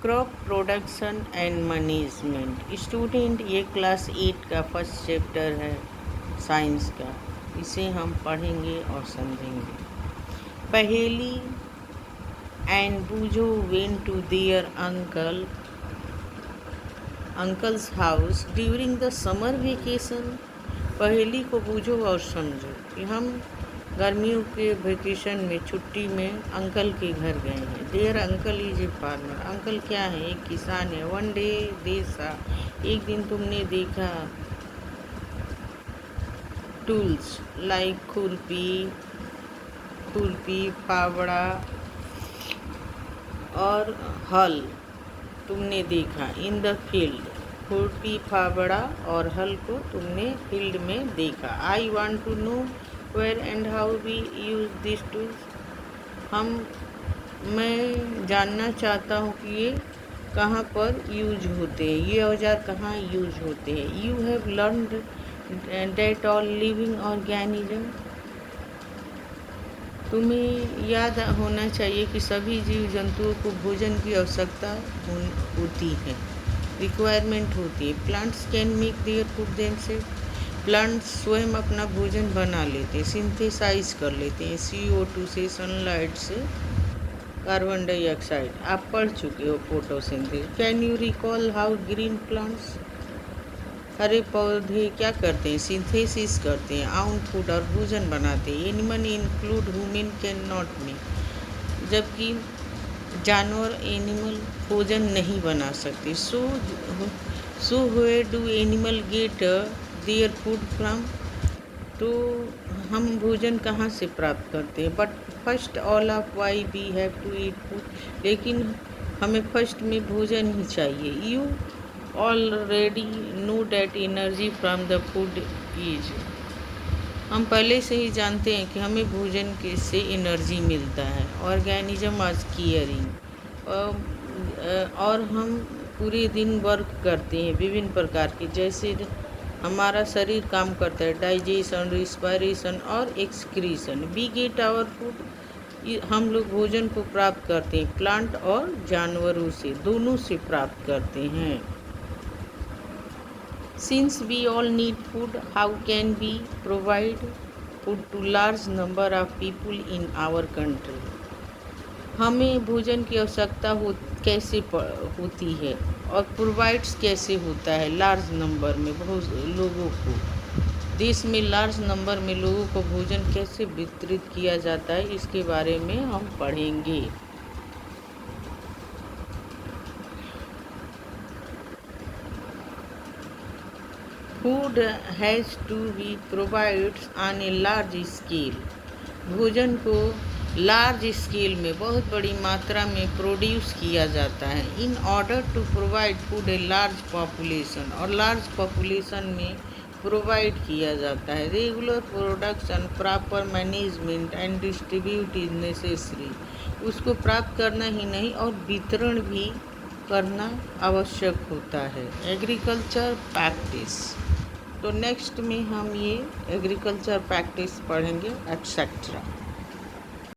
Crop production and management. Student, ये class 8 का first chapter है साइंस का। इसे हम पढ़ेंगे और समझेंगे। Paheli and Boojho went to their uncle's house during the summer vacation. Paheli को बूझो और समझो कि हम गर्मियों के वेकेशन में, छुट्टी में अंकल के घर गए हैं। Their uncle is a farmer. Uncle क्या है? एक किसान है। वन डे दे सा, एक दिन तुमने देखा टूल्स लाइक खुरपी, फावड़ा और हल तुमने देखा इन द फील्ड। खुरपी, फावड़ा और हल को तुमने फील्ड में देखा। I want to know where and how we use this tools. मैं जानना चाहता हूँ कि ये कहाँ पर यूज होते हैं, ये औजार कहाँ यूज होते हैं। You have learned that all living organism. तुम्हें याद होना चाहिए कि सभी जीव जंतुओं को भोजन की आवश्यकता होती है, रिक्वायरमेंट होती है। Plants can make their food themselves. Plants स्वयं अपना भोजन बना लेते हैं, सिंथेसाइज कर लेते हैं CO2 से, सनलाइट से, कार्बन डाइऑक्साइड। आप पढ़ चुके हो photosynthesis. Can you recall how green plants, हरे पौधे क्या करते हैं? सिंथेसिस करते हैं, आउन फूड और भोजन बनाते हैं। Animal include human can not make, जबकि जानवर एनिमल भोजन नहीं बना सकते। So where do animal get their food from. तो हम भोजन कहाँ से प्राप्त करते हैं? But first all of why we have to eat food. लेकिन हमें फर्स्ट में भोजन ही चाहिए। You already know that energy from the food is. हम पहले से ही जानते हैं कि हमें भोजन से एनर्जी मिलता है। ऑर्गेनिज्म आर केयरिंग, और हम पूरे दिन वर्क करते हैं विभिन्न प्रकार के, जैसे हमारा शरीर काम करता है, डाइजेशन, रिस्पायरेशन और excretion. We get our food, हम लोग भोजन को प्राप्त करते हैं प्लांट और जानवरों से, दोनों से प्राप्त करते हैं। Since we all need food, how can we provide food to large number of people in our country. हमें भोजन की आवश्यकता कैसे होती है और प्रोवाइड्स कैसे होता है लार्ज नंबर में, बहुत लोगों को। देश में लार्ज नंबर में लोगों को भोजन कैसे वितरित किया जाता है, इसके बारे में हम पढ़ेंगे। Food has to be provides on a large scale. भोजन को लार्ज स्केल में, बहुत बड़ी मात्रा में प्रोड्यूस किया जाता है। In order to provide food a large population, और लार्ज पॉपुलेशन में प्रोवाइड किया जाता है। Regular production, proper management and distribute is necessary. उसको प्राप्त करना ही नहीं और वितरण भी करना आवश्यक होता है। एग्रीकल्चर प्रैक्टिस, तो नेक्स्ट में हम ये एग्रीकल्चर प्रैक्टिस पढ़ेंगे, एटसेट्रा।